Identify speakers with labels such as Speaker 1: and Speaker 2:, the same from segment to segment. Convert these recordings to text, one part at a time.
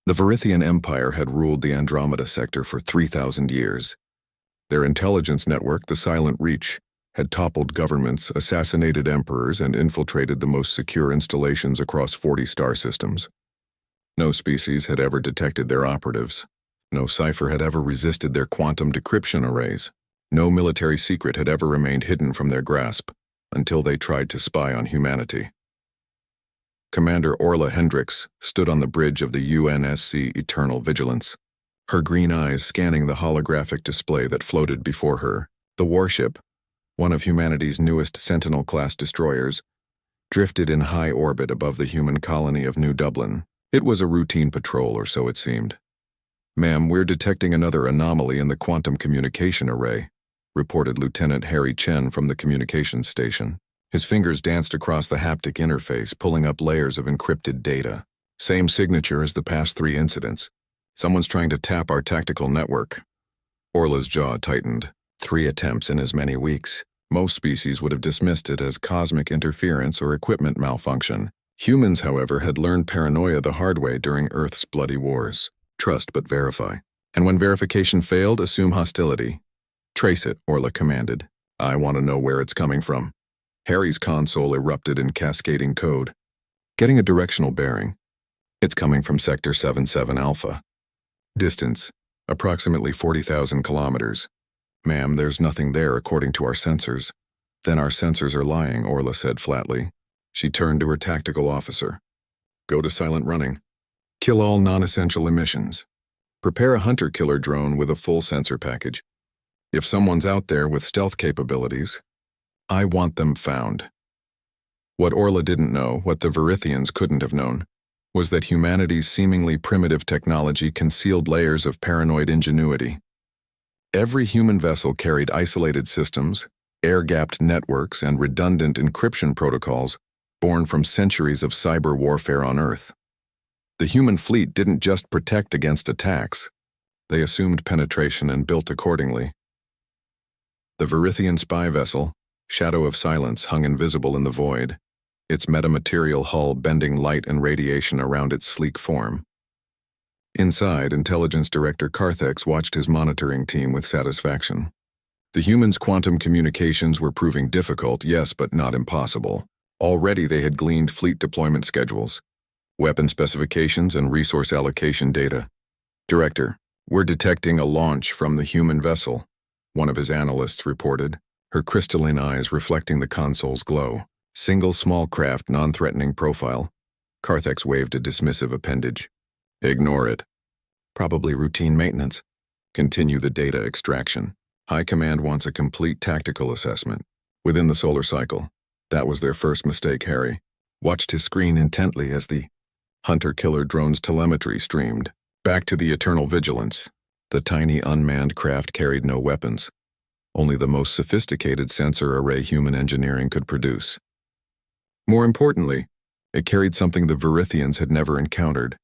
Speaker 1: The Verithian Empire had ruled the Andromeda sector for 3,000 years. Their intelligence network, the Silent Reach, had toppled governments, assassinated emperors, and infiltrated the most secure installations across 40 star systems. No species had ever detected their operatives. No cipher had ever resisted their quantum decryption arrays. No military secret had ever remained hidden from their grasp, until they tried to spy on humanity. Commander Orla Hendricks stood on the bridge of the UNSC Eternal Vigilance, her green eyes scanning the holographic display that floated before her. The warship, one of humanity's newest Sentinel-class destroyers, drifted in high orbit above the human colony of New Dublin. It was a routine patrol, or so it seemed. "Ma'am, we're detecting another anomaly in the quantum communication array," reported Lieutenant Harry Chen from the communications station. His fingers danced across the haptic interface, pulling up layers of encrypted data. "Same signature as the past 3 incidents. Someone's trying to tap our tactical network." Orla's jaw tightened. 3 attempts in as many weeks. Most species would have dismissed it as cosmic interference or equipment malfunction. Humans, however, had learned paranoia the hard way during Earth's bloody wars. Trust but verify. And when verification failed, assume hostility. "Trace it," Orla commanded. "I want to know where it's coming from." Harry's console erupted in cascading code. Getting a directional bearing. "It's coming from Sector 77 Alpha. Distance, approximately 40,000 kilometers. Ma'am, there's nothing there according to our sensors." "Then our sensors are lying," Orla said flatly. She turned to her tactical officer. "Go to silent running. Kill all non-essential emissions. Prepare a hunter-killer drone with a full sensor package. If someone's out there with stealth capabilities, I want them found." What Orla didn't know, what the Verithians couldn't have known, was that humanity's seemingly primitive technology concealed layers of paranoid ingenuity. Every human vessel carried isolated systems, air-gapped networks, and redundant encryption protocols born from centuries of cyber warfare on Earth. The human fleet didn't just protect against attacks. They assumed penetration and built accordingly. The Verithian spy vessel, Shadow of Silence, hung invisible in the void, its metamaterial hull bending light and radiation around its sleek form. Inside, Intelligence Director Carthex watched his monitoring team with satisfaction. The humans' quantum communications were proving difficult, yes, but not impossible. Already they had gleaned fleet deployment schedules, weapon specifications, and resource allocation data. "Director, we're detecting a launch from the human vessel," one of his analysts reported, her crystalline eyes reflecting the console's glow. "Single small craft, non-threatening profile." Carthex waved a dismissive appendage. "Ignore it. Probably routine maintenance. Continue the data extraction. High Command wants a complete tactical assessment. Within the solar cycle." That was their first mistake. Harry watched his screen intently as the hunter-killer drone's telemetry streamed. Back to the Eternal Vigilance. The tiny unmanned craft carried no weapons, only the most sophisticated sensor array human engineering could produce. More importantly, it carried something the Verithians had never encountered,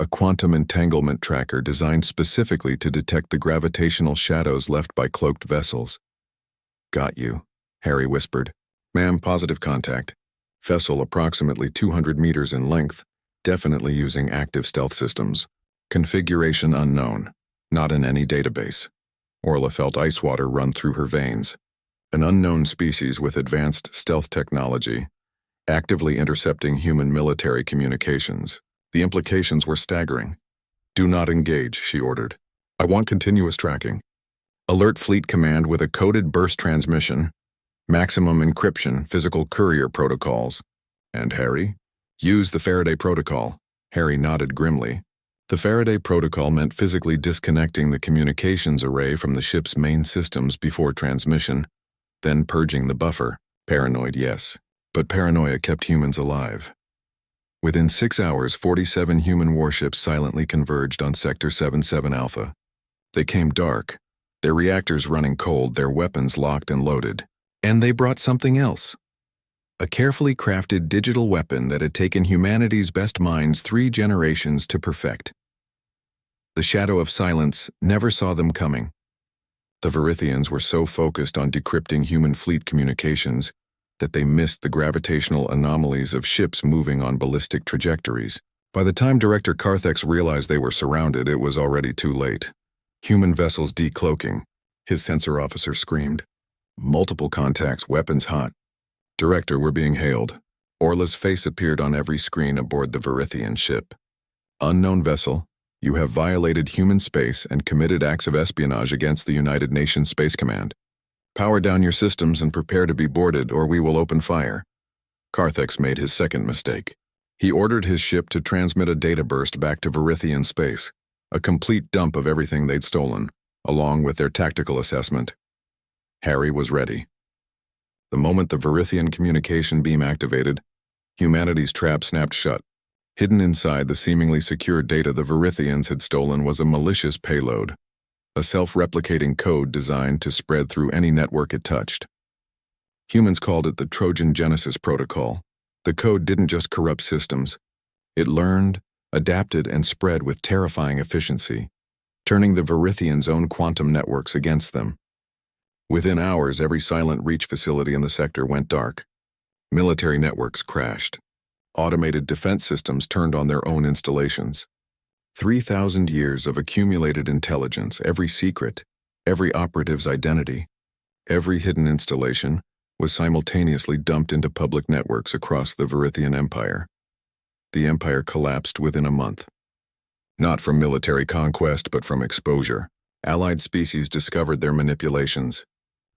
Speaker 1: a quantum entanglement tracker designed specifically to detect the gravitational shadows left by cloaked vessels. "Got you," Harry whispered. "Ma'am, positive contact. Vessel approximately 200 meters in length, definitely using active stealth systems. Configuration unknown, not in any database." Orla felt ice water run through her veins. An unknown species with advanced stealth technology, actively intercepting human military communications. The implications were staggering. "Do not engage," she ordered. "I want continuous tracking. Alert Fleet Command with a coded burst transmission, maximum encryption, physical courier protocols." "And Harry?" "Use the Faraday Protocol." Harry nodded grimly. The Faraday Protocol meant physically disconnecting the communications array from the ship's main systems before transmission, then purging the buffer. Paranoid, yes, but paranoia kept humans alive. Within 6 hours, 47 human warships silently converged on Sector 77 Alpha. They came dark, their reactors running cold, their weapons locked and loaded. And they brought something else. A carefully crafted digital weapon that had taken humanity's best minds 3 generations to perfect. The Shadow of Silence never saw them coming. The Verithians were so focused on decrypting human fleet communications that they missed the gravitational anomalies of ships moving on ballistic trajectories. By the time Director Carthex realized they were surrounded, it was already too late. Human vessels decloaking. His sensor officer screamed. Multiple contacts, weapons hot. Director, we're being hailed. Orla's face appeared on every screen aboard the Verithian ship. Unknown vessel, you have violated human space and committed acts of espionage against the United Nations Space Command. Power down your systems and prepare to be boarded, or we will open fire. Carthex made his second mistake. He ordered his ship to transmit a data burst back to Verithian space, a complete dump of everything they'd stolen, along with their tactical assessment. Harry was ready. The moment the Verithian communication beam activated, humanity's trap snapped shut. Hidden inside the seemingly secure data the Verithians had stolen was a malicious payload, a self-replicating code designed to spread through any network it touched. Humans called it the Trojan Genesis Protocol. The code didn't just corrupt systems. It learned, adapted, and spread with terrifying efficiency, turning the Verithians' own quantum networks against them. Within hours, every Silent Reach facility in the sector went dark. Military networks crashed. Automated defense systems turned on their own installations. 3,000 years of accumulated intelligence, every secret, every operative's identity, every hidden installation, was simultaneously dumped into public networks across the Verithian Empire. The empire collapsed within a month. Not from military conquest, but from exposure. Allied species discovered their manipulations.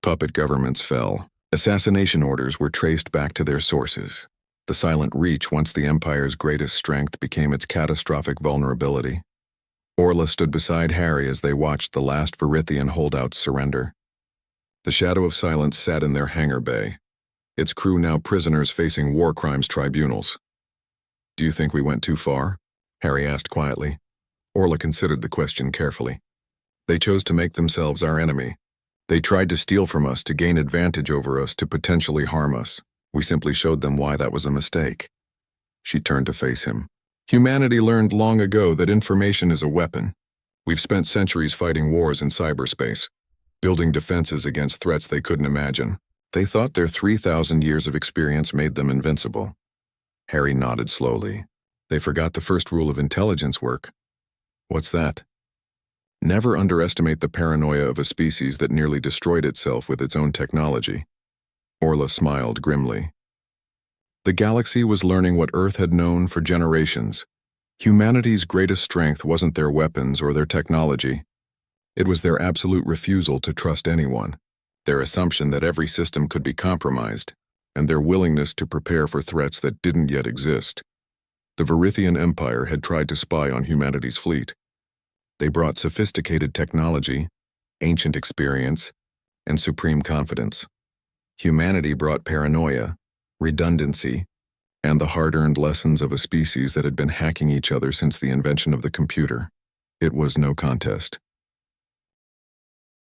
Speaker 1: Puppet governments fell. Assassination orders were traced back to their sources. The Silent Reach, once the Empire's greatest strength, became its catastrophic vulnerability. Orla stood beside Harry as they watched the last Verithian holdouts surrender. The Shadow of Silence sat in their hangar bay, its crew now prisoners facing war crimes tribunals. "Do you think we went too far?" Harry asked quietly. Orla considered the question carefully. "They chose to make themselves our enemy. They tried to steal from us, to gain advantage over us, to potentially harm us. We simply showed them why that was a mistake." She turned to face him. "Humanity learned long ago that information is a weapon. We've spent centuries fighting wars in cyberspace, building defenses against threats they couldn't imagine. They thought their 3,000 years of experience made them invincible." Harry nodded slowly. "They forgot the first rule of intelligence work." "What's that?" "Never underestimate the paranoia of a species that nearly destroyed itself with its own technology." Orla smiled grimly. The galaxy was learning what Earth had known for generations. Humanity's greatest strength wasn't their weapons or their technology. It was their absolute refusal to trust anyone, their assumption that every system could be compromised, and their willingness to prepare for threats that didn't yet exist. The Verithian Empire had tried to spy on humanity's fleet. They brought sophisticated technology, ancient experience, and supreme confidence. Humanity brought paranoia, redundancy, and the hard-earned lessons of a species that had been hacking each other since the invention of the computer. It was no contest.